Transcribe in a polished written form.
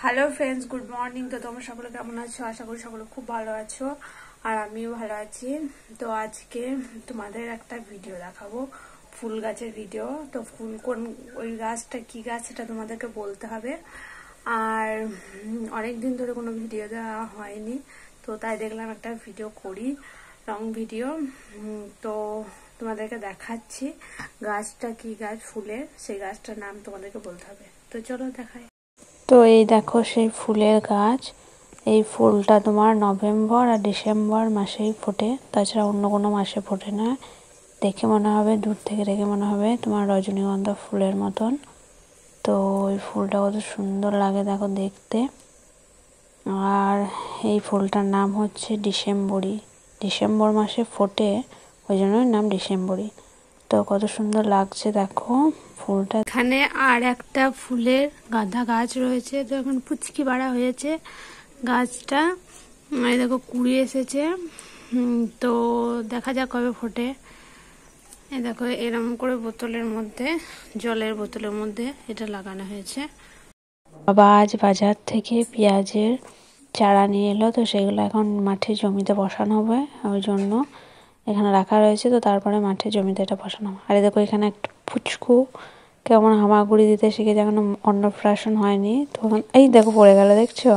Hello friends, good morning. তো তোমরা সকলে কেমন আছো? আশা করি সকলে খুব ভালো আছো, আর আমিও ভালো আছি। তো আজকে তোমাদের একটা ভিডিও দেখাবো, ফুল গাছের ভিডিও। তো ফুল কোন, ওই গাছটা কি গাছ সেটা তোমাদেরকে বলতে হবে। আর অনেক দিন ধরে কোনো ভিডিও দেওয়া হয়নি, তো তাই দেখলাম একটা ভিডিও করি, লং ভিডিও। তো তোমাদেরকে দেখাচ্ছি গাছটা কি গাছ, ফুলের সেই গাছটার নাম তোমাদেরকে বলতে হবে। তো চলো দেখাই। তো এই দেখো সেই ফুলের গাছ। এই ফুলটা তোমার নভেম্বর আর ডিসেম্বর মাসেই ফোটে, তাছাড়া অন্য কোনো মাসে ফোটে না। দেখে মনে হবে, দূর থেকে দেখে মনে হবে তোমার রজনীগন্ধা ফুলের মতন। তো ওই ফুলটা কত সুন্দর লাগে দেখো দেখতে। আর এই ফুলটার নাম হচ্ছে ডিসেম্বরী। ডিসেম্বর মাসে ফোটে, ওই জন্যই নাম ডিসেম্বরী। তো কত সুন্দর লাগছে দেখো ফুলটা। এখানে আর একটা ফুলের গাঁদা গাছ রয়েছে, তো এখন পুচকি বাড়া হয়েছে গাছটা। এই দেখো কুড়ি এসেছে, তো দেখা যাক কবে ফোটে। এই দেখো এরকম করে বোতলের মধ্যে, জলের বোতলের মধ্যে এটা লাগানো হয়েছে। বাবা আজ বাজার থেকে পেঁয়াজের চারা নিয়ে এলো, তো সেগুলো এখন মাঠে জমিতে বসানো হবে, ওই জন্য এখানে রাখা রয়েছে। তো তারপরে মাঠে জমিতে এটা বসানো হবে। আর দেখো এখানে একটা পুচকু কেমন হামাগুড়ি দিতে শিখেছে, এখনো অন্নপ্রাশন হয়নি, তখন এই দেখো পড়ে গেল, দেখছো?